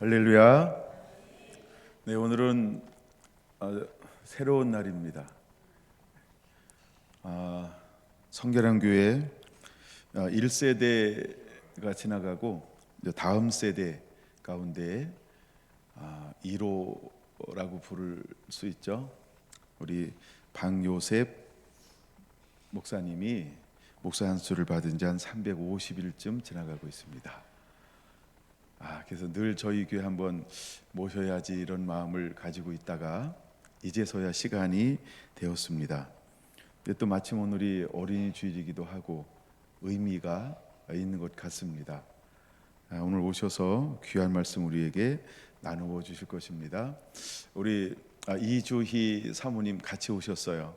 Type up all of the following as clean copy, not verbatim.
할렐루야. 네, 오늘은 새로운 날입니다. 성결한 교회 1세대가 지나가고 이제 다음 세대 가운데 1호라고 부를 수 있죠. 우리 박요셉 목사님이 목사 한수를 받은 지 한 350일쯤 지나가고 있습니다. 그래서 늘 저희 교회 한번 모셔야지 이런 마음을 가지고 있다가 이제서야 시간이 되었습니다. 근데 또 마침 오늘이 어린이 주일이기도 하고 의미가 있는 것 같습니다. 오늘 오셔서 귀한 말씀 우리에게 나누어 주실 것입니다. 우리 이주희 사모님 같이 오셨어요.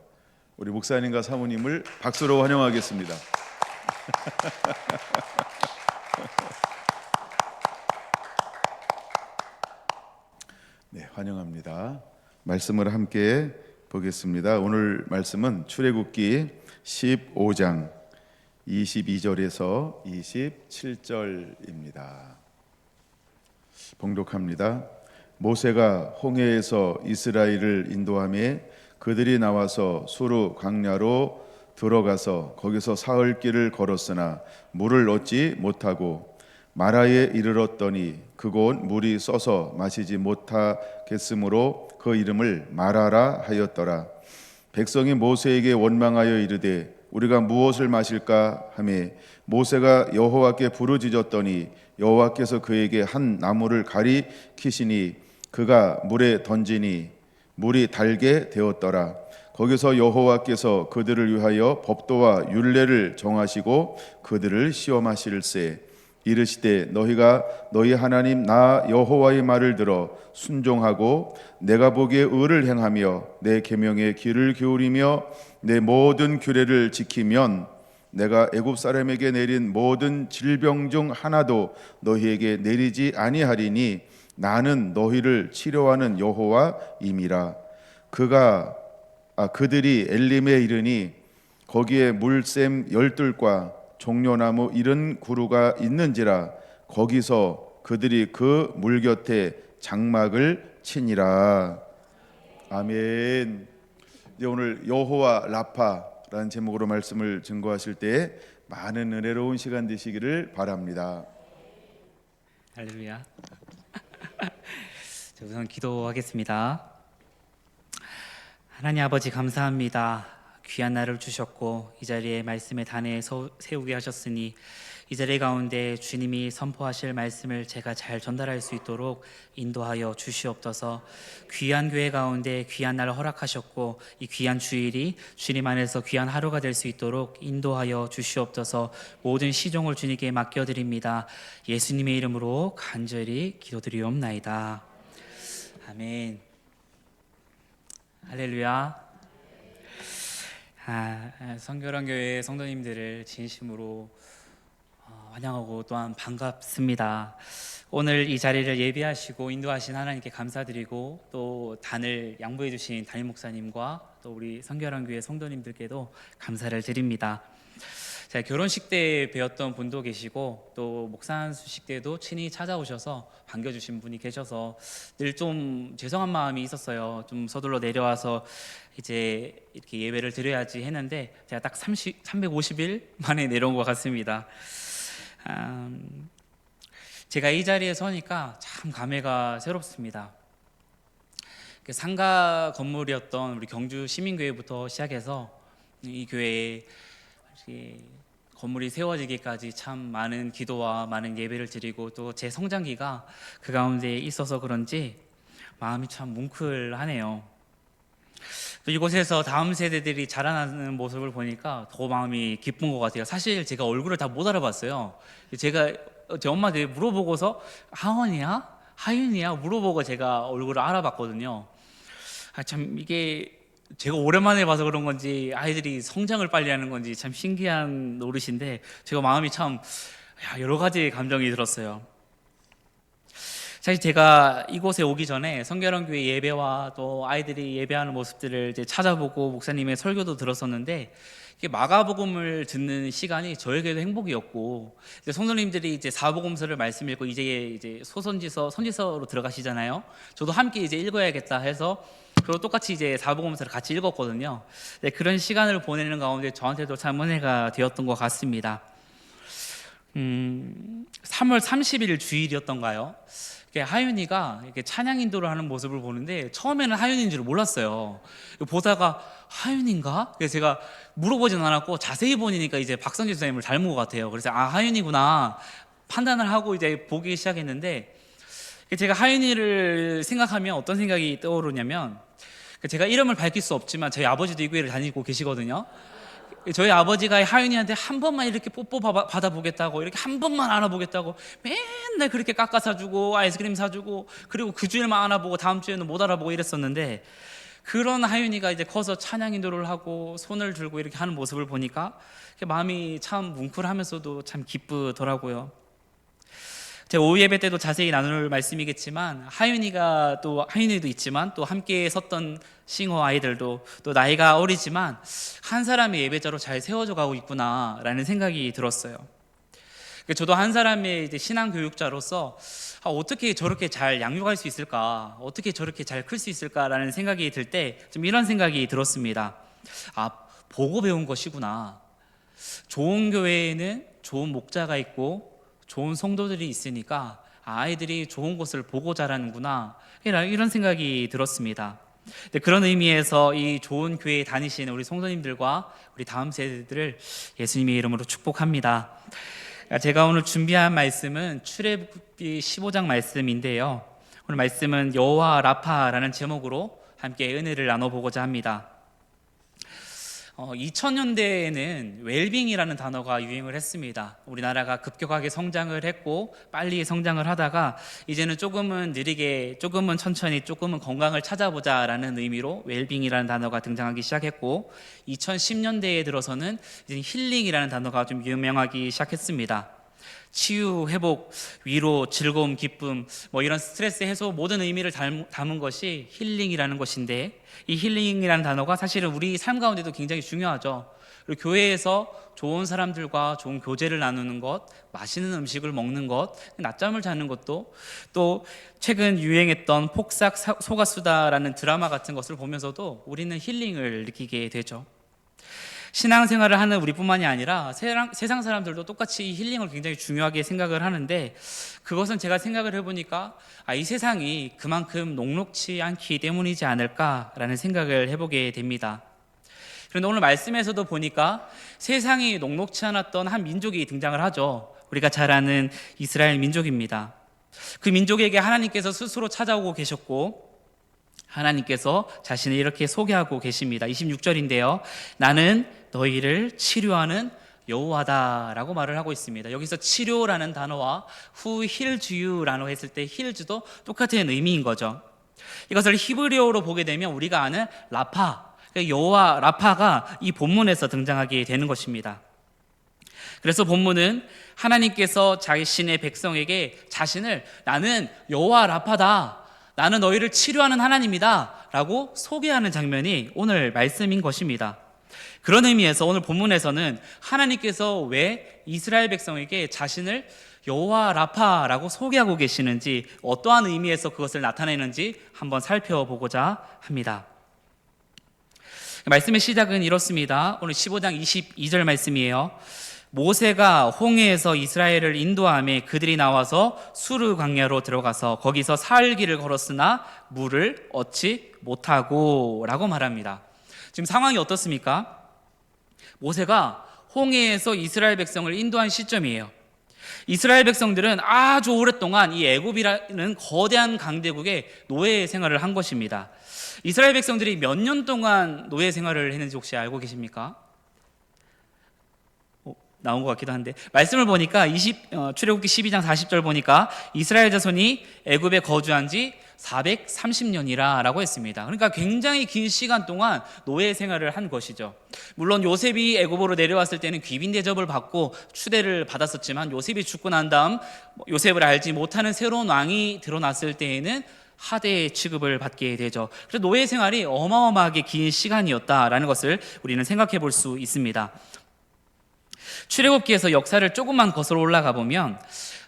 우리 목사님과 사모님을 박수로 환영하겠습니다. 네, 환영합니다. 말씀을 함께 보겠습니다. 오늘 말씀은 출애굽기 15장 22절에서 27절입니다. 봉독합니다. 모세가 홍해에서 이스라엘을 인도하며 그들이 나와서 수르 광야로 들어가서 거기서 사흘 길을 걸었으나 물을 얻지 못하고 마라에 이르렀더니 그곳 물이 써서 마시지 못하겠으므로 그 이름을 마라라 하였더라. 백성이 모세에게 원망하여 이르되 우리가 무엇을 마실까 하며 모세가 여호와께 부르짖었더니 여호와께서 그에게 한 나무를 가리키시니 그가 물에 던지니 물이 달게 되었더라. 거기서 여호와께서 그들을 위하여 법도와 율례를 정하시고 그들을 시험하실세 이르시되 너희가 너희 하나님 나 여호와의 말을 들어 순종하고 내가 보기에 의를 행하며 내 계명에 귀를 기울이며 내 모든 규례를 지키면 내가 애굽 사람에게 내린 모든 질병 중 하나도 너희에게 내리지 아니하리니 나는 너희를 치료하는 여호와임이라. 그들이 엘림에 이르니 거기에 물샘 열둘과 종려나무 이른 구루가 있는지라. 거기서 그들이 그 물 곁에 장막을 치니라. 아멘. 이제 오늘 여호와 라파라는 제목으로 말씀을 증거하실 때 많은 은혜로운 시간 되시기를 바랍니다. 할렐루야. 우선 기도하겠습니다. 하나님 아버지 감사합니다. 귀한 날을 주셨고 이 자리에 말씀의 단에 세우게 하셨으니 이 자리 가운데 주님이 선포하실 말씀을 제가 잘 전달할 수 있도록 인도하여 주시옵소서. 귀한 교회 가운데 귀한 날을 허락하셨고 이 귀한 주일이 주님 안에서 귀한 하루가 될 수 있도록 인도하여 주시옵소서. 모든 시종을 주님께 맡겨드립니다. 예수님의 이름으로 간절히 기도드리옵나이다. 아멘. 할렐루야. 성결한 교회 성도님들을 진심으로 환영하고 또한 반갑습니다. 오늘 이 자리를 예비하시고 인도하신 하나님께 감사드리고 또 단을 양보해 주신 담임 목사님과 또 우리 성결한 교회 성도님들께도 감사를 드립니다. 제가 결혼식 때 배웠던 분도 계시고 또 목사 한수식 때도 친히 찾아오셔서 반겨주신 분이 계셔서 늘 좀 죄송한 마음이 있었어요. 좀 서둘러 내려와서 이제 이렇게 예배를 드려야지 했는데 제가 딱 350일 만에 내려온 것 같습니다. 제가 이 자리에 서니까 참 감회가 새롭습니다. 상가 건물이었던 우리 경주 시민교회부터 시작해서 이 교회에 건물이 세워지기까지 참 많은 기도와 많은 예배를 드리고 또 제 성장기가 그 가운데 있어서 그런지 마음이 참 뭉클하네요. 또 이곳에서 다음 세대들이 자라나는 모습을 보니까 더 마음이 기쁜 것 같아요. 사실 제가 얼굴을 다 못 알아봤어요. 제가 제 엄마한테 물어보고서 하원이야? 하윤이야? 물어보고 제가 얼굴을 알아봤거든요. 참 이게 제가 오랜만에 봐서 그런 건지 아이들이 성장을 빨리 하는 건지 참 신기한 노릇인데 제가 마음이 참 여러 가지 감정이 들었어요. 사실 제가 이곳에 오기 전에 성결한 교회 예배와 또 아이들이 예배하는 모습들을 이제 찾아보고 목사님의 설교도 들었었는데 이게 마가복음을 듣는 시간이 저에게도 행복이었고, 이제 성도님들이 이제 사복음서를 말씀 읽고 이제 선지서로 들어가시잖아요. 저도 함께 이제 읽어야겠다 해서 그리고 똑같이 이제 사복음서를 같이 읽었거든요. 네, 그런 시간을 보내는 가운데 저한테도 참 은혜가 되었던 것 같습니다. 3월 30일 주일이었던가요? 하윤이가 이렇게 찬양 인도를 하는 모습을 보는데 처음에는 하윤인 줄 몰랐어요. 보다가 하윤인가? 그래서 제가 물어보진 않았고 자세히 보니까 이제 박성진 선생님을 닮은 것 같아요. 그래서 아, 하윤이구나 판단을 하고 이제 보기 시작했는데, 제가 하윤이를 생각하면 어떤 생각이 떠오르냐면, 제가 이름을 밝힐 수 없지만 저희 아버지도 이 교회를 다니고 계시거든요. 저희 아버지가 하윤이한테 한 번만 이렇게 뽀뽀 받아보겠다고, 이렇게 한 번만 안아보겠다고 맨날 그렇게 깎아 사주고 아이스크림 사주고, 그리고 그 주일만 안아보고 다음 주에는 못 알아보고 이랬었는데, 그런 하윤이가 이제 커서 찬양 인도를 하고 손을 들고 이렇게 하는 모습을 보니까 마음이 참 뭉클하면서도 참 기쁘더라고요. 제 오후 예배 때도 자세히 나눌 말씀이겠지만, 하윤이도 있지만 또 함께 섰던 싱어 아이들도 또 나이가 어리지만 한 사람의 예배자로 잘 세워져 가고 있구나라는 생각이 들었어요. 저도 한 사람의 이제 신앙 교육자로서 어떻게 저렇게 잘 양육할 수 있을까, 어떻게 저렇게 잘 클 수 있을까라는 생각이 들 때 좀 이런 생각이 들었습니다. 아, 보고 배운 것이구나. 좋은 교회에는 좋은 목자가 있고 좋은 성도들이 있으니까 아이들이 좋은 곳을 보고 자라는구나, 이런 생각이 들었습니다. 그런 의미에서 이 좋은 교회에 다니시는 우리 성도님들과 우리 다음 세대들을 예수님의 이름으로 축복합니다. 제가 오늘 준비한 말씀은 출애굽기 15장 말씀인데요, 오늘 말씀은 여호와 라파라는 제목으로 함께 은혜를 나눠보고자 합니다. 2000년대에는 웰빙이라는 단어가 유행을 했습니다. 우리나라가 급격하게 성장을 했고 빨리 성장을 하다가 이제는 조금은 느리게, 조금은 천천히, 조금은 건강을 찾아보자라는 의미로 웰빙이라는 단어가 등장하기 시작했고, 2010년대에 들어서는 이제 힐링이라는 단어가 좀 유명하기 시작했습니다. 치유, 회복, 위로, 즐거움, 기쁨, 이런 스트레스 해소 모든 의미를 담은 것이 힐링이라는 것인데, 이 힐링이라는 단어가 사실은 우리 삶 가운데도 굉장히 중요하죠. 그리고 교회에서 좋은 사람들과 좋은 교제를 나누는 것, 맛있는 음식을 먹는 것, 낮잠을 자는 것도, 또 최근 유행했던 폭삭 소가수다라는 드라마 같은 것을 보면서도 우리는 힐링을 느끼게 되죠. 신앙생활을 하는 우리뿐만이 아니라 세상 사람들도 똑같이 이 힐링을 굉장히 중요하게 생각을 하는데, 그것은 제가 생각을 해보니까 이 세상이 그만큼 녹록지 않기 때문이지 않을까라는 생각을 해보게 됩니다. 그런데 오늘 말씀에서도 보니까 세상이 녹록지 않았던 한 민족이 등장을 하죠. 우리가 잘 아는 이스라엘 민족입니다. 그 민족에게 하나님께서 스스로 찾아오고 계셨고, 하나님께서 자신을 이렇게 소개하고 계십니다. 26절인데요, 나는 너희를 치료하는 여호와다라고 말을 하고 있습니다. 여기서 치료라는 단어와 Who heals you라고 했을 때 heals도 똑같은 의미인 거죠. 이것을 히브리어로 보게 되면 우리가 아는 라파, 여호와 라파가 이 본문에서 등장하게 되는 것입니다. 그래서 본문은 하나님께서 자신의 백성에게 자신을 나는 여호와 라파다, 나는 너희를 치료하는 하나님이다 라고 소개하는 장면이 오늘 말씀인 것입니다. 그런 의미에서 오늘 본문에서는 하나님께서 왜 이스라엘 백성에게 자신을 여호와 라파라고 소개하고 계시는지, 어떠한 의미에서 그것을 나타내는지 한번 살펴보고자 합니다. 말씀의 시작은 이렇습니다. 오늘 15장 22절 말씀이에요. 모세가 홍해에서 이스라엘을 인도하며 그들이 나와서 수르 광야로 들어가서 거기서 사흘길을 걸었으나 물을 얻지 못하고 라고 말합니다. 지금 상황이 어떻습니까? 모세가 홍해에서 이스라엘 백성을 인도한 시점이에요. 이스라엘 백성들은 아주 오랫동안 이 애굽이라는 거대한 강대국의 노예 생활을 한 것입니다. 이스라엘 백성들이 몇 년 동안 노예 생활을 했는지 혹시 알고 계십니까? 나온 것 같기도 한데, 말씀을 보니까 출애굽기 12장 40절 보니까 이스라엘 자손이 애굽에 거주한 지 430년이라 라고 했습니다. 그러니까 굉장히 긴 시간 동안 노예 생활을 한 것이죠. 물론 요셉이 애굽으로 내려왔을 때는 귀빈 대접을 받고 추대를 받았었지만, 요셉이 죽고 난 다음 요셉을 알지 못하는 새로운 왕이 드러났을 때에는 하대 취급을 받게 되죠. 그래서 노예 생활이 어마어마하게 긴 시간이었다라는 것을 우리는 생각해 볼 수 있습니다. 출애굽기에서 역사를 조금만 거슬러 올라가 보면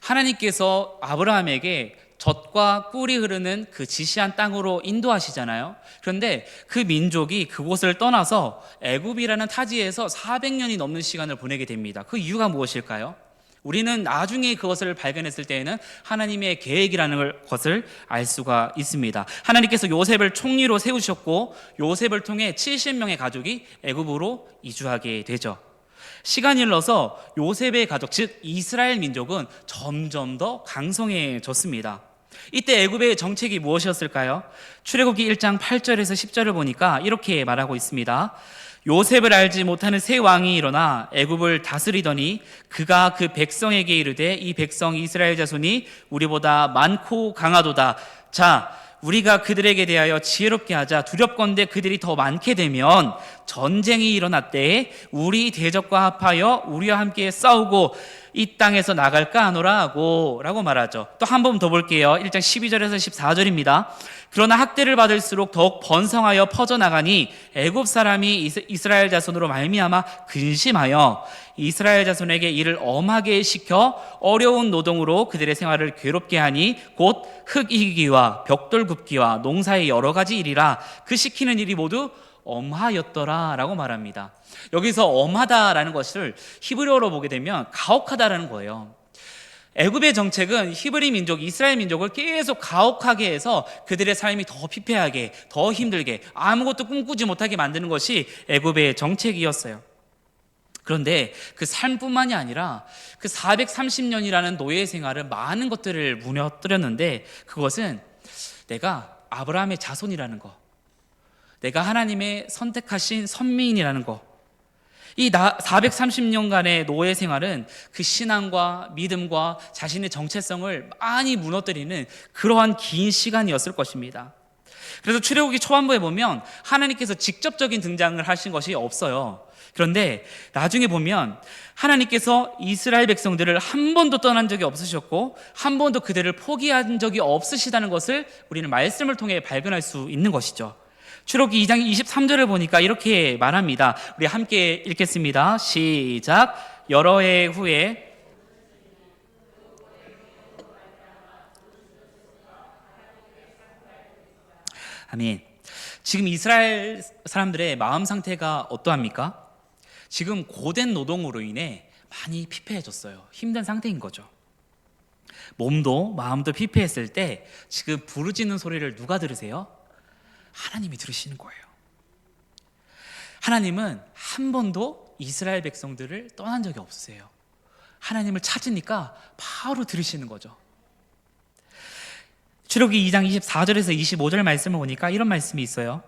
하나님께서 아브라함에게 젖과 꿀이 흐르는 그 지시한 땅으로 인도하시잖아요. 그런데 그 민족이 그곳을 떠나서 애굽이라는 타지에서 400년이 넘는 시간을 보내게 됩니다. 그 이유가 무엇일까요? 우리는 나중에 그것을 발견했을 때에는 하나님의 계획이라는 것을 알 수가 있습니다. 하나님께서 요셉을 총리로 세우셨고 요셉을 통해 70명의 가족이 애굽으로 이주하게 되죠. 시간이 흘러서 요셉의 가족, 즉 이스라엘 민족은 점점 더 강성해졌습니다. 이때 애굽의 정책이 무엇이었을까요? 출애굽기 1장 8절에서 10절을 보니까 이렇게 말하고 있습니다. 요셉을 알지 못하는 새 왕이 일어나 애굽을 다스리더니 그가 그 백성에게 이르되 이 백성 이스라엘 자손이 우리보다 많고 강하도다. 자, 우리가 그들에게 대하여 지혜롭게 하자. 두렵건대 그들이 더 많게 되면 전쟁이 일어났때 우리 대적과 합하여 우리와 함께 싸우고 이 땅에서 나갈까 하노라 하고 라고 말하죠. 또 한 번 더 볼게요. 1장 12절에서 14절입니다. 그러나 학대를 받을수록 더욱 번성하여 퍼져나가니 애굽 사람이 이스라엘 자손으로 말미암아 근심하여 이스라엘 자손에게 이를 엄하게 시켜 어려운 노동으로 그들의 생활을 괴롭게 하니 곧 흙 이기기와 벽돌 굽기와 농사의 여러 가지 일이라 그 시키는 일이 모두 엄하였더라 라고 말합니다. 여기서 엄하다라는 것을 히브리어로 보게 되면 가혹하다라는 거예요. 애굽의 정책은 히브리 민족, 이스라엘 민족을 계속 가혹하게 해서 그들의 삶이 더 피폐하게, 더 힘들게, 아무것도 꿈꾸지 못하게 만드는 것이 애굽의 정책이었어요. 그런데 그 삶뿐만이 아니라 그 430년이라는 노예 생활은 많은 것들을 무너뜨렸는데 그것은 내가 아브라함의 자손이라는 거, 내가 하나님의 선택하신 선민이라는 거, 이 430년간의 노예 생활은 그 신앙과 믿음과 자신의 정체성을 많이 무너뜨리는 그러한 긴 시간이었을 것입니다. 그래서 출애굽기 초반부에 보면 하나님께서 직접적인 등장을 하신 것이 없어요. 그런데 나중에 보면 하나님께서 이스라엘 백성들을 한 번도 떠난 적이 없으셨고 한 번도 그들을 포기한 적이 없으시다는 것을 우리는 말씀을 통해 발견할 수 있는 것이죠. 출애굽기 2장 23절을 보니까 이렇게 말합니다. 우리 함께 읽겠습니다. 시작. 여러 해 후에 아멘. 지금 이스라엘 사람들의 마음 상태가 어떠합니까? 지금 고된 노동으로 인해 많이 피폐해졌어요. 힘든 상태인 거죠. 몸도 마음도 피폐했을 때 지금 부르짖는 소리를 누가 들으세요? 하나님이 들으시는 거예요. 하나님은 한 번도 이스라엘 백성들을 떠난 적이 없으세요. 하나님을 찾으니까 바로 들으시는 거죠. 출애굽기 2장 24절에서 25절 말씀을 보니까 이런 말씀이 있어요.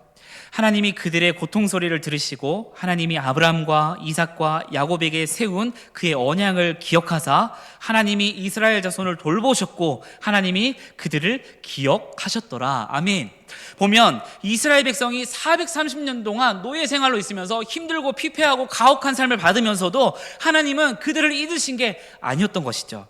하나님이 그들의 고통 소리를 들으시고 하나님이 아브라함과 이삭과 야곱에게 세운 그의 언약을 기억하사 하나님이 이스라엘 자손을 돌보셨고 하나님이 그들을 기억하셨더라. 아멘. 보면 이스라엘 백성이 430년 동안 노예 생활로 있으면서 힘들고 피폐하고 가혹한 삶을 받으면서도 하나님은 그들을 잊으신 게 아니었던 것이죠.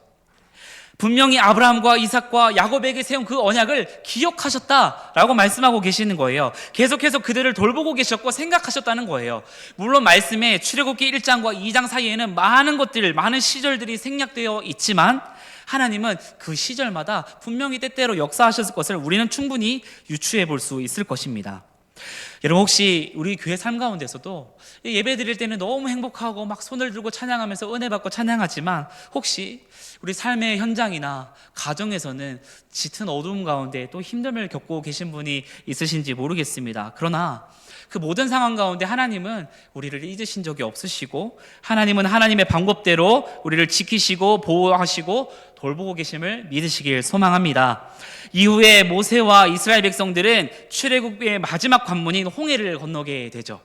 분명히 아브라함과 이삭과 야곱에게 세운 그 언약을 기억하셨다라고 말씀하고 계시는 거예요. 계속해서 그들을 돌보고 계셨고 생각하셨다는 거예요. 물론 말씀에 출애굽기 1장과 2장 사이에는 많은 것들, 많은 시절들이 생략되어 있지만 하나님은 그 시절마다 분명히 때때로 역사하셨을 것을 우리는 충분히 유추해 볼 수 있을 것입니다. 여러분 혹시 우리 교회 삶 가운데서도 예배 드릴 때는 너무 행복하고 막 손을 들고 찬양하면서 은혜 받고 찬양하지만 혹시 우리 삶의 현장이나 가정에서는 짙은 어두움 가운데 또 힘듦을 겪고 계신 분이 있으신지 모르겠습니다. 그러나 그 모든 상황 가운데 하나님은 우리를 잊으신 적이 없으시고 하나님은 하나님의 방법대로 우리를 지키시고 보호하시고 돌보고 계심을 믿으시길 소망합니다. 이후에 모세와 이스라엘 백성들은 출애굽의 마지막 관문인 홍해를 건너게 되죠.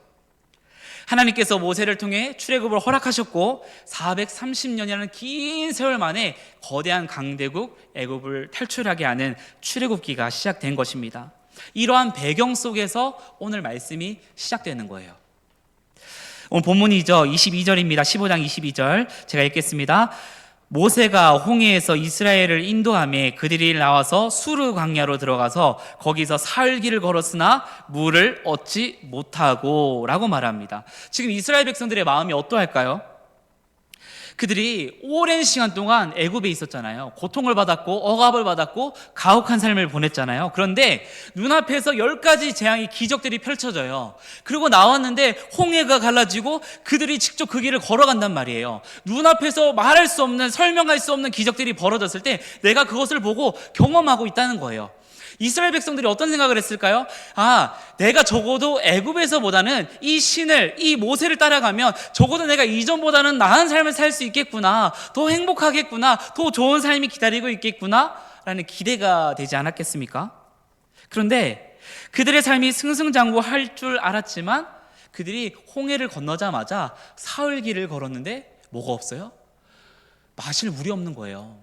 하나님께서 모세를 통해 출애굽을 허락하셨고 430년이라는 긴 세월 만에 거대한 강대국 애굽을 탈출하게 하는 출애굽기가 시작된 것입니다. 이러한 배경 속에서 오늘 말씀이 시작되는 거예요. 오늘 본문이죠. 22절입니다. 15장 22절 제가 읽겠습니다. 모세가 홍해에서 이스라엘을 인도하며 그들이 나와서 수르 광야로 들어가서 거기서 사흘길을 걸었으나 물을 얻지 못하고 라고 말합니다. 지금 이스라엘 백성들의 마음이 어떠할까요? 그들이 오랜 시간 동안 애굽에 있었잖아요. 고통을 받았고 억압을 받았고 가혹한 삶을 보냈잖아요. 그런데 눈앞에서 10가지 재앙의 기적들이 펼쳐져요. 그리고 나왔는데 홍해가 갈라지고 그들이 직접 그 길을 걸어간단 말이에요. 눈앞에서 말할 수 없는, 설명할 수 없는 기적들이 벌어졌을 때 내가 그것을 보고 경험하고 있다는 거예요. 이스라엘 백성들이 어떤 생각을 했을까요? 내가 적어도 애굽에서보다는 이 신을, 이 모세를 따라가면 적어도 내가 이전보다는 나은 삶을 살 수 있겠구나, 더 행복하겠구나, 더 좋은 삶이 기다리고 있겠구나 라는 기대가 되지 않았겠습니까? 그런데 그들의 삶이 승승장구할 줄 알았지만 그들이 홍해를 건너자마자 사흘길을 걸었는데 뭐가 없어요? 마실 물이 없는 거예요.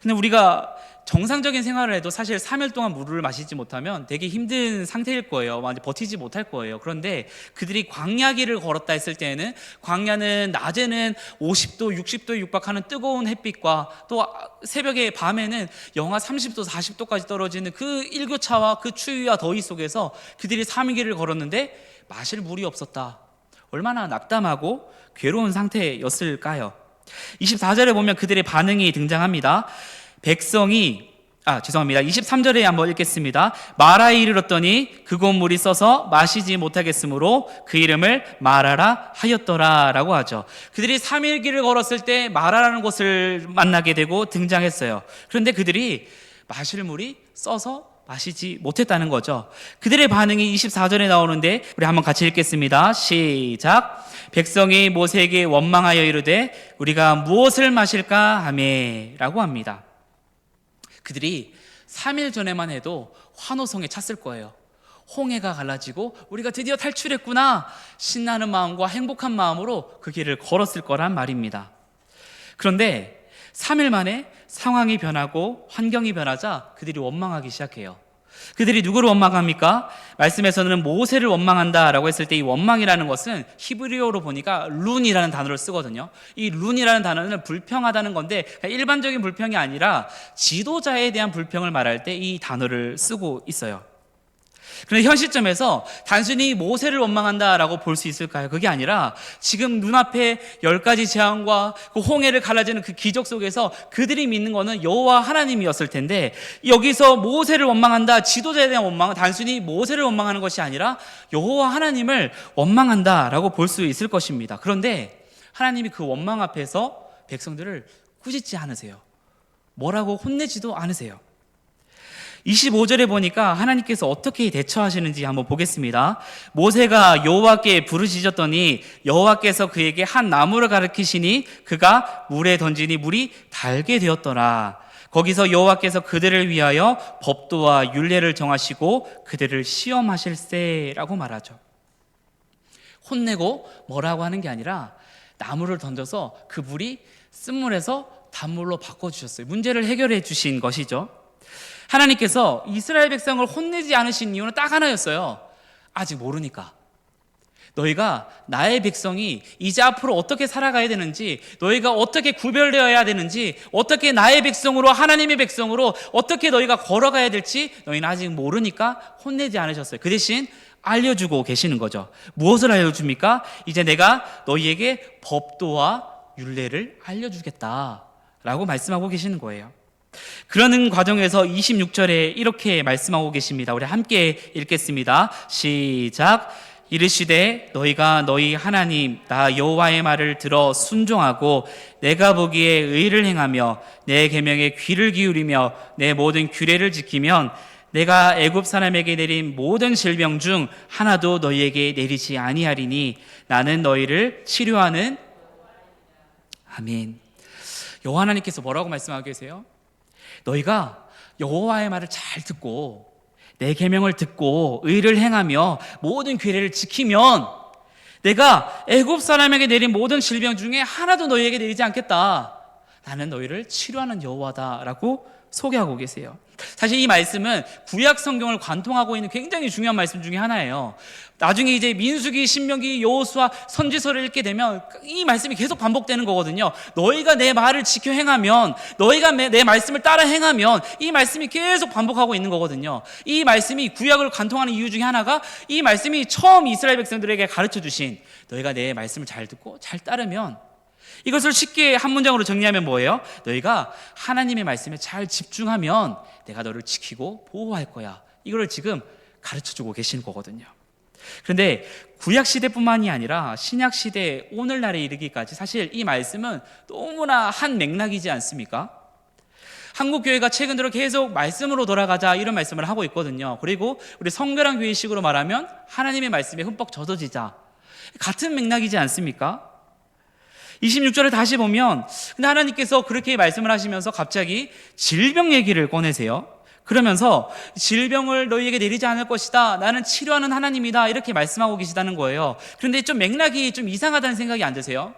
근데 우리가 정상적인 생활을 해도 사실 3일 동안 물을 마시지 못하면 되게 힘든 상태일 거예요. 완전 버티지 못할 거예요. 그런데 그들이 광야길을 걸었다 했을 때에는 광야는 낮에는 50도, 60도에 육박하는 뜨거운 햇빛과 또 새벽에 밤에는 영하 30도, 40도까지 떨어지는 그 일교차와 그 추위와 더위 속에서 그들이 3일 길을 걸었는데 마실 물이 없었다. 얼마나 낙담하고 괴로운 상태였을까요? 24절에 보면 그들의 반응이 등장합니다. 23절에 한번 읽겠습니다. 마라에 이르렀더니 그곳 물이 써서 마시지 못하겠으므로 그 이름을 마라라 하였더라 라고 하죠. 그들이 3일 길을 걸었을 때 마라라는 곳을 만나게 되고 등장했어요. 그런데 그들이 마실 물이 써서 마시지 못했다는 거죠. 그들의 반응이 24절에 나오는데 우리 한번 같이 읽겠습니다. 시작. 백성이 모세에게 원망하여 이르되 우리가 무엇을 마실까 하매 라고 합니다. 그들이 3일 전에만 해도 환호성에 찼을 거예요. 홍해가 갈라지고 우리가 드디어 탈출했구나, 신나는 마음과 행복한 마음으로 그 길을 걸었을 거란 말입니다. 그런데 3일 만에 상황이 변하고 환경이 변하자 그들이 원망하기 시작해요. 그들이 누구를 원망합니까? 말씀에서는 모세를 원망한다라고 했을 때 이 원망이라는 것은 히브리어로 보니까 룬이라는 단어를 쓰거든요. 이 룬이라는 단어는 불평하다는 건데 일반적인 불평이 아니라 지도자에 대한 불평을 말할 때 이 단어를 쓰고 있어요. 그런데 현 시점에서 단순히 모세를 원망한다라고 볼 수 있을까요? 그게 아니라 지금 눈앞에 10가지 재앙과 그 홍해를 갈라지는 그 기적 속에서 그들이 믿는 거는 여호와 하나님이었을 텐데 여기서 모세를 원망한다, 지도자에 대한 원망은 단순히 모세를 원망하는 것이 아니라 여호와 하나님을 원망한다라고 볼 수 있을 것입니다. 그런데 하나님이 그 원망 앞에서 백성들을 꾸짖지 않으세요. 뭐라고 혼내지도 않으세요. 25절에 보니까 하나님께서 어떻게 대처하시는지 한번 보겠습니다. 모세가 여호와께 부르짖었더니 여호와께서 그에게 한 나무를 가리키시니 그가 물에 던지니 물이 달게 되었더라. 거기서 여호와께서 그들을 위하여 법도와 율례를 정하시고 그들을 시험하실세라고 말하죠. 혼내고 뭐라고 하는 게 아니라 나무를 던져서 그 물이 쓴물에서 단물로 바꿔주셨어요. 문제를 해결해 주신 것이죠. 하나님께서 이스라엘 백성을 혼내지 않으신 이유는 딱 하나였어요. 아직 모르니까. 너희가 나의 백성이 이제 앞으로 어떻게 살아가야 되는지, 너희가 어떻게 구별되어야 되는지, 어떻게 나의 백성으로 하나님의 백성으로 어떻게 너희가 걸어가야 될지 너희는 아직 모르니까 혼내지 않으셨어요. 그 대신 알려주고 계시는 거죠. 무엇을 알려줍니까? 이제 내가 너희에게 법도와 율례를 알려주겠다라고 말씀하고 계시는 거예요. 그러는 과정에서 26절에 이렇게 말씀하고 계십니다. 우리 함께 읽겠습니다. 시작. 이르시되 너희가 너희 하나님 나 여호와의 말을 들어 순종하고 내가 보기에 의를 행하며 내 계명에 귀를 기울이며 내 모든 규례를 지키면 내가 애굽 사람에게 내린 모든 질병 중 하나도 너희에게 내리지 아니하리니 나는 너희를 치료하는 아멘. 여호와 하나님께서 뭐라고 말씀하고 계세요? 너희가 여호와의 말을 잘 듣고 내 계명을 듣고 의를 행하며 모든 규례를 지키면 내가 애굽 사람에게 내린 모든 질병 중에 하나도 너희에게 내리지 않겠다. 나는 너희를 치료하는 여호와다라고 소개하고 계세요. 사실 이 말씀은 구약 성경을 관통하고 있는 굉장히 중요한 말씀 중에 하나예요. 나중에 이제 민수기, 신명기, 여호수아 선지서를 읽게 되면 이 말씀이 계속 반복되는 거거든요. 너희가 내 말을 지켜 행하면, 너희가 내 말씀을 따라 행하면, 이 말씀이 계속 반복하고 있는 거거든요. 이 말씀이 구약을 관통하는 이유 중에 하나가 이 말씀이 처음 이스라엘 백성들에게 가르쳐 주신, 너희가 내 말씀을 잘 듣고 잘 따르면, 이것을 쉽게 한 문장으로 정리하면 뭐예요? 너희가 하나님의 말씀에 잘 집중하면 내가 너를 지키고 보호할 거야. 이걸 지금 가르쳐주고 계시는 거거든요. 그런데 구약 시대뿐만이 아니라 신약 시대 오늘날에 이르기까지 사실 이 말씀은 너무나 한 맥락이지 않습니까? 한국 교회가 최근 들어 계속 말씀으로 돌아가자 이런 말씀을 하고 있거든요. 그리고 우리 성결한 교회식으로 말하면 하나님의 말씀에 흠뻑 젖어지자, 같은 맥락이지 않습니까? 26절을 다시 보면, 근데 하나님께서 그렇게 말씀을 하시면서 갑자기 질병 얘기를 꺼내세요. 그러면서 질병을 너희에게 내리지 않을 것이다, 나는 치료하는 하나님이다, 이렇게 말씀하고 계시다는 거예요. 그런데 좀 맥락이 좀 이상하다는 생각이 안 드세요?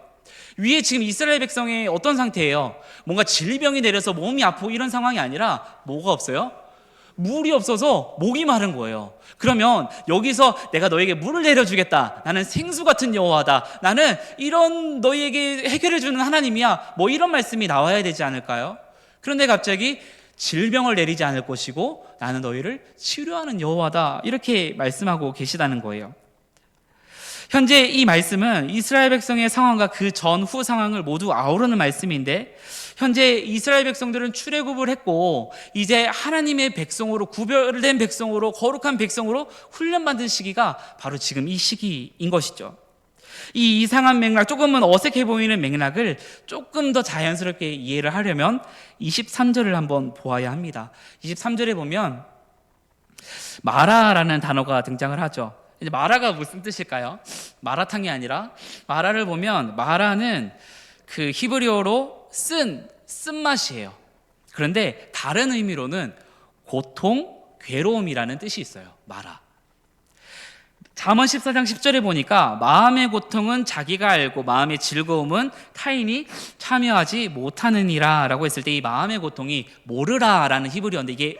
위에 지금 이스라엘 백성의 어떤 상태예요? 뭔가 질병이 내려서 몸이 아프고 이런 상황이 아니라 뭐가 없어요? 물이 없어서 목이 마른 거예요. 그러면 여기서 내가 너에게 물을 내려주겠다, 나는 생수 같은 여호와다, 나는 이런 너희에게 해결해 주는 하나님이야, 뭐 이런 말씀이 나와야 되지 않을까요? 그런데 갑자기 질병을 내리지 않을 것이고 나는 너희를 치료하는 여호와다, 이렇게 말씀하고 계시다는 거예요. 현재 이 말씀은 이스라엘 백성의 상황과 그 전후 상황을 모두 아우르는 말씀인데, 현재 이스라엘 백성들은 출애굽을 했고 이제 하나님의 백성으로, 구별된 백성으로, 거룩한 백성으로 훈련받은 시기가 바로 지금 이 시기인 것이죠. 이 이상한 맥락, 조금은 어색해 보이는 맥락을 조금 더 자연스럽게 이해를 하려면 23절을 한번 보아야 합니다. 23절에 보면 마라라는 단어가 등장을 하죠. 이제 마라가 무슨 뜻일까요? 마라탕이 아니라, 마라를 보면 마라는 그 히브리어로 쓴맛이에요. 그런데 다른 의미로는 고통, 괴로움이라는 뜻이 있어요. 마라. 잠언 14장 10절에 보니까 마음의 고통은 자기가 알고 마음의 즐거움은 타인이 참여하지 못하느니라 라고 했을 때, 이 마음의 고통이 모르라라는 히브리어인데 이게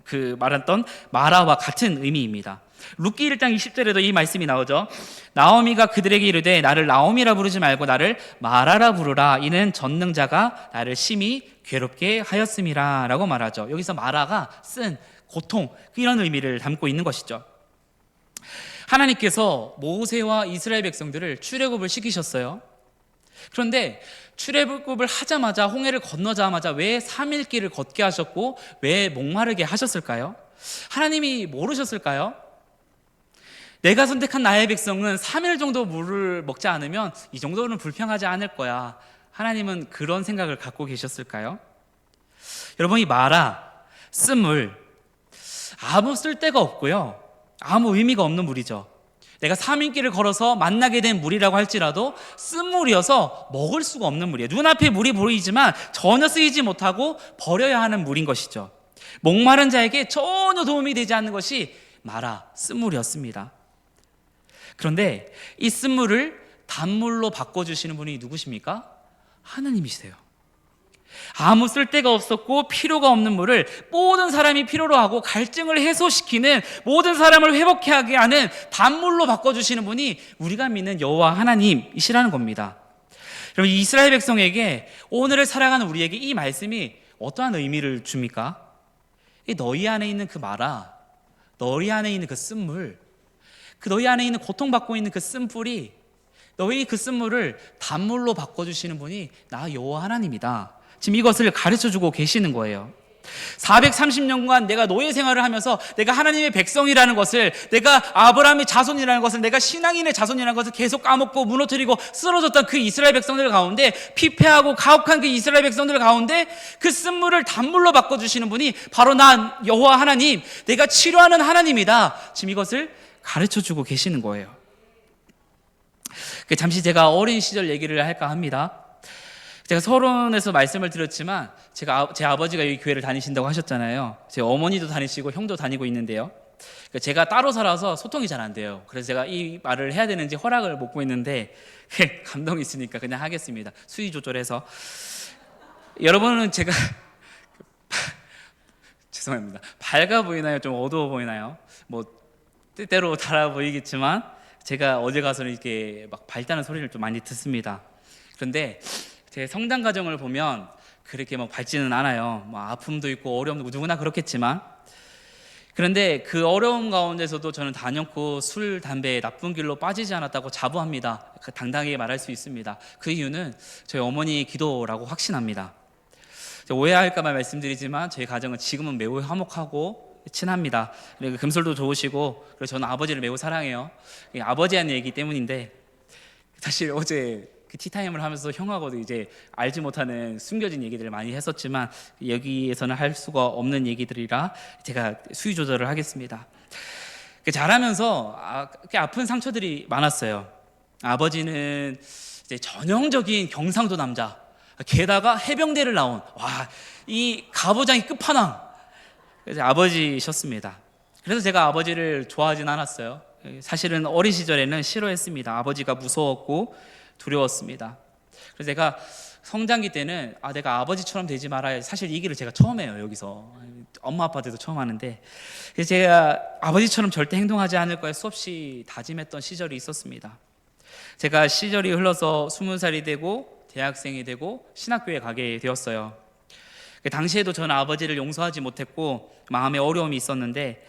그 말했던 마라와 같은 의미입니다. 룻기 1장 20절에도 이 말씀이 나오죠. 나오미가 그들에게 이르되 나를 나오미라 부르지 말고 나를 마라라 부르라, 이는 전능자가 나를 심히 괴롭게 하였음이라 라고 말하죠. 여기서 마라가 쓴 고통, 이런 의미를 담고 있는 것이죠. 하나님께서 모세와 이스라엘 백성들을 출애굽을 시키셨어요. 그런데 출애굽을 하자마자, 홍해를 건너자마자 왜 3일 길을 걷게 하셨고 왜 목마르게 하셨을까요? 하나님이 모르셨을까요? 내가 선택한 나의 백성은 3일 정도 물을 먹지 않으면 이 정도는 불평하지 않을 거야, 하나님은 그런 생각을 갖고 계셨을까요? 여러분, 이 마라, 쓴물, 아무 쓸데가 없고요, 아무 의미가 없는 물이죠. 내가 3일길을 걸어서 만나게 된 물이라고 할지라도 쓴물이어서 먹을 수가 없는 물이에요. 눈앞에 물이 보이지만 전혀 쓰이지 못하고 버려야 하는 물인 것이죠. 목마른 자에게 전혀 도움이 되지 않는 것이 마라, 쓴물이었습니다. 그런데 이 쓴물을 단물로 바꿔주시는 분이 누구십니까? 하나님이세요. 아무 쓸데가 없었고 필요가 없는 물을 모든 사람이 필요로 하고 갈증을 해소시키는, 모든 사람을 회복하게 하는 단물로 바꿔주시는 분이 우리가 믿는 여호와 하나님이시라는 겁니다. 여러분, 이스라엘 백성에게, 오늘을 살아가는 우리에게 이 말씀이 어떠한 의미를 줍니까? 너희 안에 있는 그 마라, 너희 안에 있는 그 쓴물, 그 너희 안에 있는 고통받고 있는 그 쓴뿌리, 너희 그 쓴물을 단물로 바꿔주시는 분이 나 여호와 하나님이다. 지금 이것을 가르쳐주고 계시는 거예요. 430년간 내가 노예 생활을 하면서 내가 하나님의 백성이라는 것을, 내가 아브라함의 자손이라는 것을, 내가 신앙인의 자손이라는 것을 계속 까먹고 무너뜨리고 쓰러졌던 그 이스라엘 백성들 가운데, 피폐하고 가혹한 그 이스라엘 백성들 가운데 그 쓴물을 단물로 바꿔주시는 분이 바로 나 여호와 하나님, 내가 치료하는 하나님이다. 지금 이것을 가르쳐주고 계시는 거예요. 잠시 제가 어린 시절 얘기를 할까 합니다. 제가 서론에서 말씀을 드렸지만 제 아버지가 이 교회를 다니신다고 하셨잖아요. 제 어머니도 다니시고 형도 다니고 있는데요, 제가 따로 살아서 소통이 잘 안 돼요. 그래서 제가 이 말을 해야 되는지 허락을 못 구했는데 감동이 있으니까 그냥 하겠습니다. 수위 조절해서. 여러분은 제가 죄송합니다. 밝아 보이나요? 좀 어두워 보이나요? 뭐 때때로 달아 보이겠지만 제가 어디 가서는 이렇게 막 밝다는 소리를 좀 많이 듣습니다. 그런데 제 성장 과정을 보면 그렇게 막 밝지는 않아요. 뭐 아픔도 있고 어려움도 있고 누구나 그렇겠지만, 그런데 그 어려움 가운데서도 저는 단연코 술, 담배, 나쁜 길로 빠지지 않았다고 자부합니다. 당당하게 말할 수 있습니다. 그 이유는 저희 어머니의 기도라고 확신합니다. 오해할까봐 말씀드리지만 저희 가정은 지금은 매우 화목하고 친합니다. 그리고 금술도 좋으시고, 그리고 저는 아버지를 매우 사랑해요. 아버지 한 얘기 때문인데, 사실 어제 그 티타임을 하면서 형하고도 이제 알지 못하는 숨겨진 얘기들을 많이 했었지만 여기에서는 할 수가 없는 얘기들이라 제가 수위 조절을 하겠습니다. 자라면서 아픈 상처들이 많았어요. 아버지는 이제 전형적인 경상도 남자, 게다가 해병대를 나온 이 가부장의 끝판왕, 그래서 아버지셨습니다. 그래서 제가 아버지를 좋아하진 않았어요. 사실은 어린 시절에는 싫어했습니다. 아버지가 무서웠고 두려웠습니다. 그래서 제가 성장기 때는 내가 아버지처럼 되지 말아야, 사실 이 길을 제가 처음 해요. 여기서 엄마 아빠들도 처음 하는데, 그래서 제가 아버지처럼 절대 행동하지 않을 거에 수없이 다짐했던 시절이 있었습니다. 제가 시절이 흘러서 20살이 되고 대학생이 되고 신학교에 가게 되었어요. 그 당시에도 저는 아버지를 용서하지 못했고 마음에 어려움이 있었는데,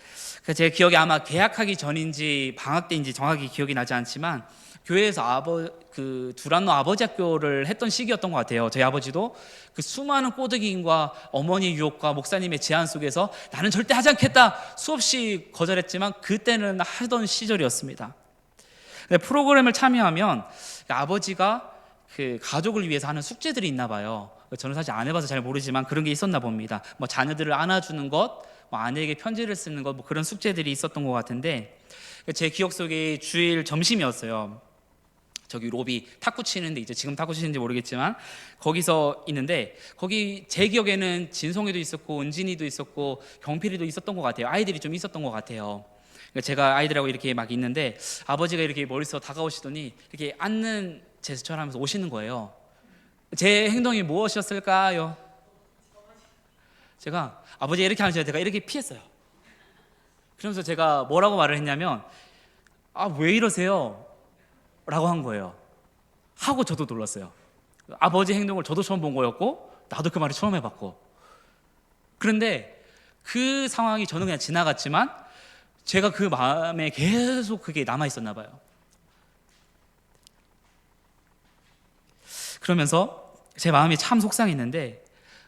제 기억에 아마 개학하기 전인지 방학 때인지 정확히 기억이 나지 않지만 교회에서 두란노 아버지 학교를 했던 시기였던 것 같아요. 저희 아버지도 그 수많은 꼬드김과 어머니 유혹과 목사님의 제안 속에서 나는 절대 하지 않겠다 수없이 거절했지만 그때는 하던 시절이었습니다. 근데 프로그램을 참여하면 아버지가 그 가족을 위해서 하는 숙제들이 있나 봐요. 저는 사실 안 해봐서 잘 모르지만 그런 게 있었나 봅니다. 뭐 자녀들을 안아주는 것, 뭐 아내에게 편지를 쓰는 것, 뭐 그런 숙제들이 있었던 것 같은데, 제 기억 속에 주일 점심이었어요. 저기 로비 탁구 치는데, 이제 지금 탁구 치는지 모르겠지만 거기서 있는데, 거기 제 기억에는 진성이도 있었고 은진이도 있었고 경필이도 있었던 것 같아요. 아이들이 좀 있었던 것 같아요. 제가 아이들하고 이렇게 막 있는데 아버지가 이렇게 멀리서 다가오시더니 이렇게 앉는 제스처를 하면서 오시는 거예요. 제 행동이 무엇이었을까요? 제가 아버지가 이렇게 하시니까 제가 이렇게 피했어요. 그러면서 제가 뭐라고 말을 했냐면 왜 이러세요? 라고 한 거예요. 하고 저도 놀랐어요. 아버지 행동을 저도 처음 본 거였고 나도 그 말을 처음 해봤고, 그런데 그 상황이 저는 그냥 지나갔지만 제가 그 마음에 계속 그게 남아있었나 봐요. 그러면서 제 마음이 참 속상했는데,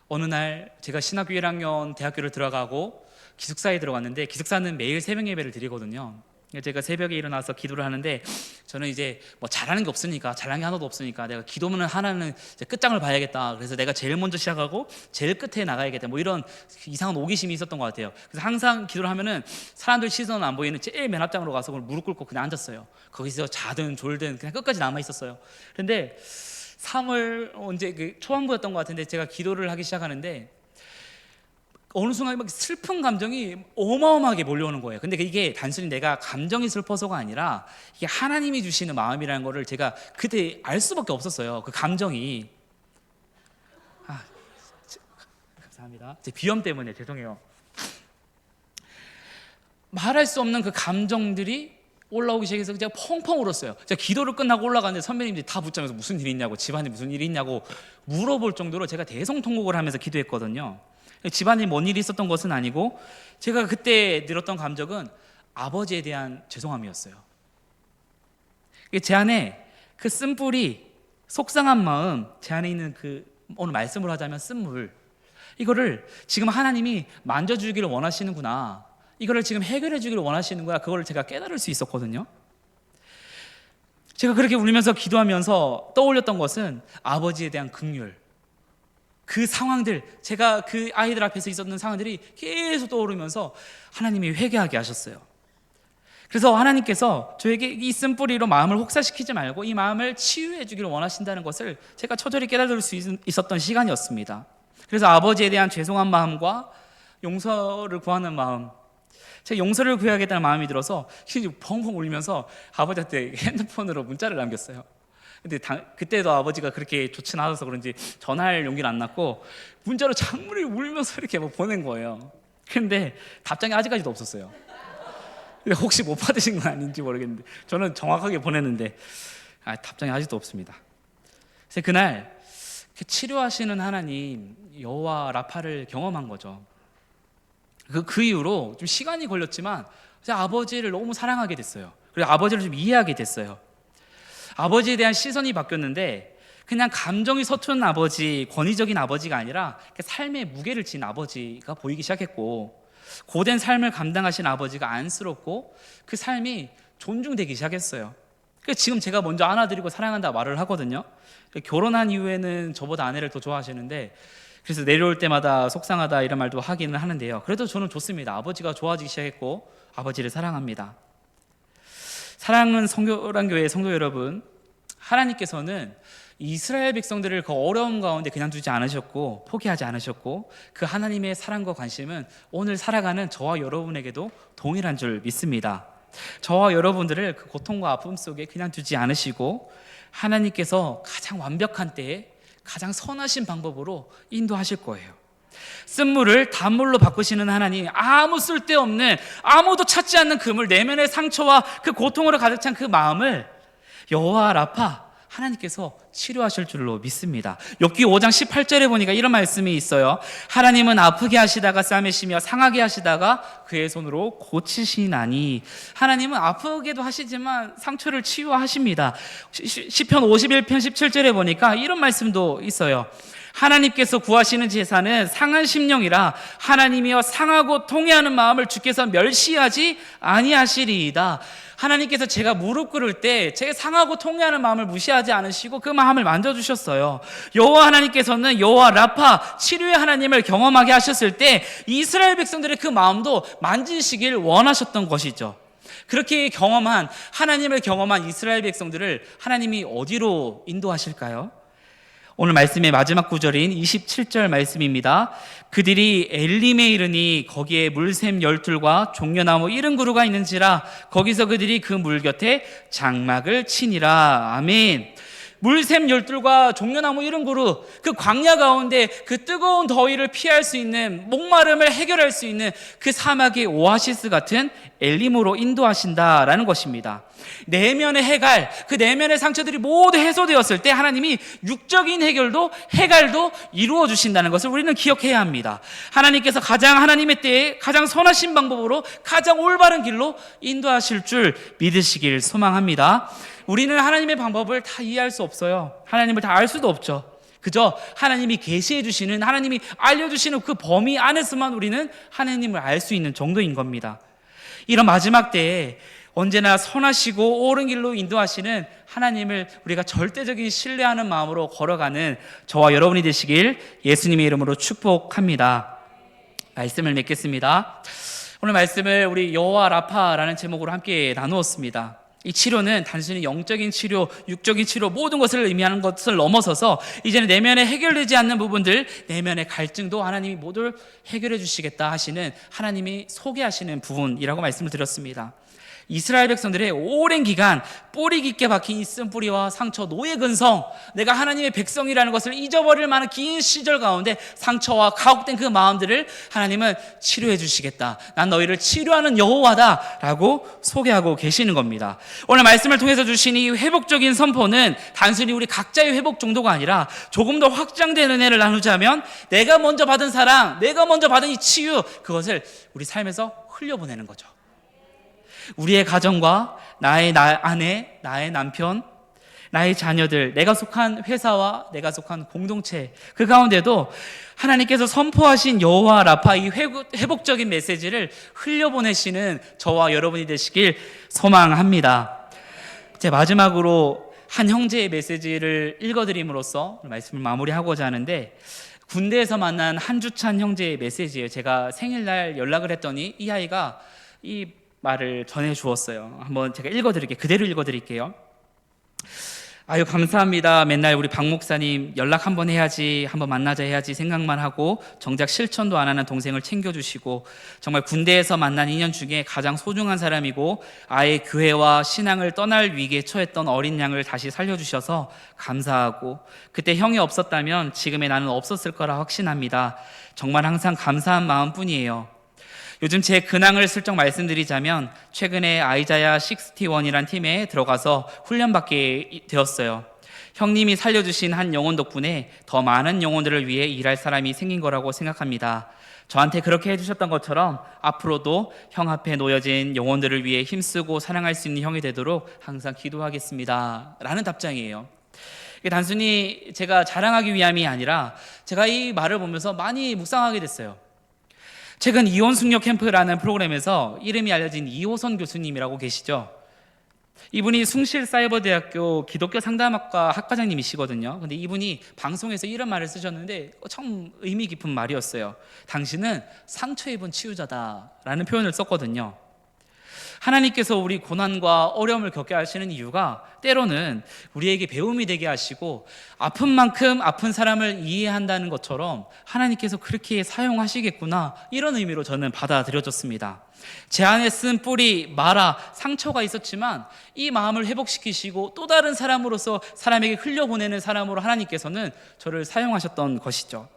어느 날 제가 신학교 1학년 대학교를 들어가고 기숙사에 들어갔는데, 기숙사는 매일 새벽 예배를 드리거든요. 제가 새벽에 일어나서 기도를 하는데, 저는 이제 뭐 잘하는 게 없으니까, 잘하는 게 하나도 없으니까 내가 기도문을 하나는 이제 끝장을 봐야겠다. 그래서 내가 제일 먼저 시작하고 제일 끝에 나가야겠다. 뭐 이런 이상한 호기심이 있었던 것 같아요. 그래서 항상 기도를 하면은 사람들 시선 안 보이는 제일 맨 앞장으로 가서 무릎 꿇고 그냥 앉았어요. 거기서 자든 졸든 그냥 끝까지 남아 있었어요. 그런데 3월 언제 초반부였던 것 같은데 제가 기도를 하기 시작하는데 어느 순간 막 슬픈 감정이 어마어마하게 몰려오는 거예요. 근데 이게 단순히 내가 감정이 슬퍼서가 아니라 이게 하나님이 주시는 마음이라는 거를 제가 그때 알 수밖에 없었어요. 그 감정이. 감사합니다. 제 비염 때문에 죄송해요. 말할 수 없는 그 감정들이 올라오기 시작해서 제가 펑펑 울었어요. 제가 기도를 끝나고 올라가는데 선배님들이 다 붙자면서 무슨 일이 있냐고, 집안에 무슨 일이 있냐고 물어볼 정도로 제가 대성통곡을 하면서 기도했거든요. 집안에 뭔 일이 있었던 것은 아니고, 제가 그때 들었던 감정은 아버지에 대한 죄송함이었어요. 제 안에 그 쓴뿌리, 속상한 마음, 제 안에 있는 그 오늘 말씀을 하자면 쓴물, 이거를 지금 하나님이 만져주기를 원하시는구나, 이거를 지금 해결해 주기를 원하시는구나, 그걸 제가 깨달을 수 있었거든요. 제가 그렇게 울면서 기도하면서 떠올렸던 것은 아버지에 대한 긍휼, 그 상황들, 제가 그 아이들 앞에서 있었던 상황들이 계속 떠오르면서 하나님이 회개하게 하셨어요. 그래서 하나님께서 저에게 이 쓴뿌리로 마음을 혹사시키지 말고 이 마음을 치유해 주기를 원하신다는 것을 제가 처절히 깨달을 수 있었던 시간이었습니다. 그래서 아버지에 대한 죄송한 마음과 용서를 구하는 마음, 제가 용서를 구해야겠다는 마음이 들어서 펑펑 울면서 아버지한테 핸드폰으로 문자를 남겼어요. 근데 그때도 아버지가 그렇게 좋지 않아서 그런지 전화할 용기는 안 났고 문자로 장문을 울면서 이렇게 뭐 보낸 거예요. 근데 답장이 아직까지도 없었어요. 혹시 못 받으신 건 아닌지 모르겠는데 저는 정확하게 보냈는데 답장이 아직도 없습니다. 그래서 그날 치료하시는 하나님 여호와 라파를 경험한 거죠. 그 이후로 좀 시간이 걸렸지만 아버지를 너무 사랑하게 됐어요. 그리고 아버지를 좀 이해하게 됐어요. 아버지에 대한 시선이 바뀌었는데 그냥 감정이 서투른 아버지, 권위적인 아버지가 아니라 삶의 무게를 진 아버지가 보이기 시작했고, 고된 삶을 감당하신 아버지가 안쓰럽고 그 삶이 존중되기 시작했어요. 지금 제가 먼저 안아드리고 사랑한다 말을 하거든요. 결혼한 이후에는 저보다 아내를 더 좋아하시는데 그래서 내려올 때마다 속상하다 이런 말도 하기는 하는데요. 그래도 저는 좋습니다. 아버지가 좋아지기 시작했고 아버지를 사랑합니다. 사랑하는 성교란교회 성도 여러분, 하나님께서는 이스라엘 백성들을 그 어려움 가운데 그냥 두지 않으셨고 포기하지 않으셨고 그 하나님의 사랑과 관심은 오늘 살아가는 저와 여러분에게도 동일한 줄 믿습니다. 저와 여러분들을 그 고통과 아픔 속에 그냥 두지 않으시고 하나님께서 가장 완벽한 때에 가장 선하신 방법으로 인도하실 거예요. 쓴물을 단물로 바꾸시는 하나님, 아무 쓸데없는 아무도 찾지 않는 그물, 내면의 상처와 그 고통으로 가득 찬 그 마음을 여호와 라파 하나님께서 치료하실 줄로 믿습니다. 욥기 5장 18절에 보니까 이런 말씀이 있어요. 하나님은 아프게 하시다가 싸매시며 상하게 하시다가 그의 손으로 고치시나니. 하나님은 아프게도 하시지만 상처를 치유하십니다. 시편 51편 17절에 보니까 이런 말씀도 있어요. 하나님께서 구하시는 제사는 상한 심령이라 하나님이여 상하고 통회하는 마음을 주께서 멸시하지 아니하시리이다. 하나님께서 제가 무릎 꿇을 때 제가 상하고 통회하는 마음을 무시하지 않으시고 그 마음을 만져주셨어요. 여호와 하나님께서는 여호와 라파 치료의 하나님을 경험하게 하셨을 때 이스라엘 백성들의 그 마음도 만지시길 원하셨던 것이죠. 그렇게 경험한 하나님을 경험한 이스라엘 백성들을 하나님이 어디로 인도하실까요? 오늘 말씀의 마지막 구절인 27절 말씀입니다. 그들이 엘림에 이르니 거기에 물샘 12과 종려나무 70그루가 있는지라 거기서 그들이 그 물 곁에 장막을 치니라. 아멘. 물샘 12과 종려나무 70그루, 그 광야 가운데 그 뜨거운 더위를 피할 수 있는, 목마름을 해결할 수 있는 그 사막의 오아시스 같은 엘림으로 인도하신다라는 것입니다. 내면의 해갈, 그 내면의 상처들이 모두 해소되었을 때 하나님이 육적인 해갈도 이루어 주신다는 것을 우리는 기억해야 합니다. 하나님께서 가장 하나님의 때에 가장 선하신 방법으로 가장 올바른 길로 인도하실 줄 믿으시길 소망합니다. 우리는 하나님의 방법을 다 이해할 수 없어요. 하나님을 다 알 수도 없죠. 그저 하나님이 계시해 주시는, 하나님이 알려주시는 그 범위 안에서만 우리는 하나님을 알 수 있는 정도인 겁니다. 이런 마지막 때에 언제나 선하시고 옳은 길로 인도하시는 하나님을 우리가 절대적인 신뢰하는 마음으로 걸어가는 저와 여러분이 되시길 예수님의 이름으로 축복합니다. 말씀을 맺겠습니다. 오늘 말씀을 우리 여호와 라파라는 제목으로 함께 나누었습니다. 이 치료는 단순히 영적인 치료, 육적인 치료 모든 것을 의미하는 것을 넘어서서 이제는 내면에 해결되지 않는 부분들, 내면의 갈증도 하나님이 모두 해결해 주시겠다 하시는 하나님이 소개하시는 부분이라고 말씀을 드렸습니다. 이스라엘 백성들의 오랜 기간 뿌리 깊게 박힌 이 쓴뿌리와 상처, 노예 근성, 내가 하나님의 백성이라는 것을 잊어버릴 만한 긴 시절 가운데 상처와 가혹된 그 마음들을 하나님은 치료해 주시겠다, 난 너희를 치료하는 여호와다 라고 소개하고 계시는 겁니다. 오늘 말씀을 통해서 주신 이 회복적인 선포는 단순히 우리 각자의 회복 정도가 아니라 조금 더 확장된 은혜를 나누자면 내가 먼저 받은 사랑, 내가 먼저 받은 이 치유, 그것을 우리 삶에서 흘려보내는 거죠. 우리의 가정과 나의 아내, 나의 남편, 나의 자녀들, 내가 속한 회사와 내가 속한 공동체, 그 가운데도 하나님께서 선포하신 여호와 라파 이 회복적인 메시지를 흘려보내시는 저와 여러분이 되시길 소망합니다. 제 마지막으로 한 형제의 메시지를 읽어드림으로써 말씀을 마무리하고자 하는데, 군대에서 만난 한주찬 형제의 메시지예요. 제가 생일날 연락을 했더니 이 아이가 말을 전해 주었어요. 한번 제가 그대로 읽어드릴게요. 아유, 감사합니다. 맨날 우리 박 목사님 연락 한번 해야지, 한번 만나자 해야지 생각만 하고 정작 실천도 안 하는 동생을 챙겨주시고 정말 군대에서 만난 인연 중에 가장 소중한 사람이고 아예 교회와 신앙을 떠날 위기에 처했던 어린 양을 다시 살려주셔서 감사하고 그때 형이 없었다면 지금의 나는 없었을 거라 확신합니다. 정말 항상 감사한 마음뿐이에요. 요즘 제 근황을 슬쩍 말씀드리자면 최근에 아이자야 61이란 팀에 들어가서 훈련받게 되었어요. 형님이 살려주신 한 영혼 덕분에 더 많은 영혼들을 위해 일할 사람이 생긴 거라고 생각합니다. 저한테 그렇게 해주셨던 것처럼 앞으로도 형 앞에 놓여진 영혼들을 위해 힘쓰고 사랑할 수 있는 형이 되도록 항상 기도하겠습니다 라는 답장이에요. 이게 단순히 제가 자랑하기 위함이 아니라 제가 이 말을 보면서 많이 묵상하게 됐어요. 최근 이혼 숙녀 캠프라는 프로그램에서 이름이 알려진 이호선 교수님이라고 계시죠. 이분이 숭실사이버대학교 기독교 상담학과 학과장님이시거든요. 근데 이분이 방송에서 이런 말을 쓰셨는데 참 의미 깊은 말이었어요. 당신은 상처 입은 치유자다라는 표현을 썼거든요. 하나님께서 우리 고난과 어려움을 겪게 하시는 이유가 때로는 우리에게 배움이 되게 하시고 아픈 만큼 아픈 사람을 이해한다는 것처럼 하나님께서 그렇게 사용하시겠구나, 이런 의미로 저는 받아들여졌습니다. 제 안에 쓴 뿌리, 마라, 상처가 있었지만 이 마음을 회복시키시고 또 다른 사람으로서 사람에게 흘려보내는 사람으로 하나님께서는 저를 사용하셨던 것이죠.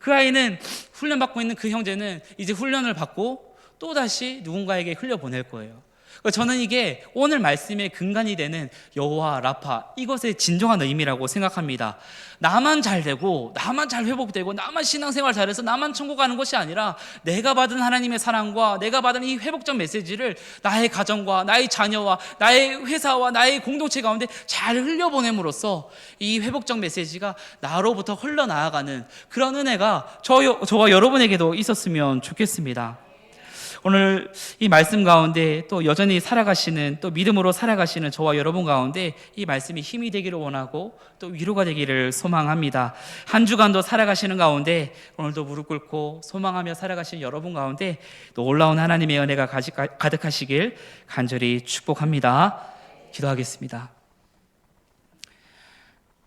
그 아이는, 훈련받고 있는 그 형제는 이제 훈련을 받고 또다시 누군가에게 흘려보낼 거예요. 저는 이게 오늘 말씀의 근간이 되는 여호와 라파, 이것의 진정한 의미라고 생각합니다. 나만 잘 되고 나만 잘 회복되고 나만 신앙생활 잘해서 나만 천국 가는 것이 아니라 내가 받은 하나님의 사랑과 내가 받은 이 회복적 메시지를 나의 가정과 나의 자녀와 나의 회사와 나의 공동체 가운데 잘 흘려보냄으로써 이 회복적 메시지가 나로부터 흘러나아가는 그런 은혜가 저와 여러분에게도 있었으면 좋겠습니다. 오늘 이 말씀 가운데 또 여전히 살아가시는, 또 믿음으로 살아가시는 저와 여러분 가운데 이 말씀이 힘이 되기를 원하고 또 위로가 되기를 소망합니다. 한 주간도 살아가시는 가운데 오늘도 무릎 꿇고 소망하며 살아가시는 여러분 가운데 놀라운 하나님의 은혜가 가득하시길 간절히 축복합니다. 기도하겠습니다.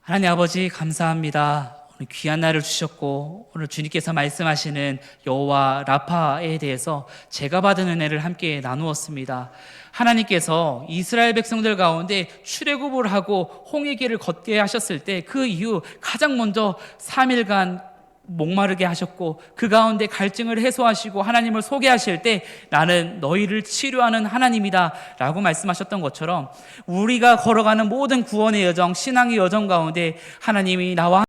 하나님 아버지, 감사합니다. 오늘 귀한 날을 주셨고 오늘 주님께서 말씀하시는 여호와 라파에 대해서 제가 받은 은혜를 함께 나누었습니다. 하나님께서 이스라엘 백성들 가운데 출애굽을 하고 홍해길을 걷게 하셨을 때 그 이후 가장 먼저 3일간 목마르게 하셨고 그 가운데 갈증을 해소하시고 하나님을 소개하실 때 나는 너희를 치료하는 하나님이다 라고 말씀하셨던 것처럼 우리가 걸어가는 모든 구원의 여정, 신앙의 여정 가운데 하나님이 나와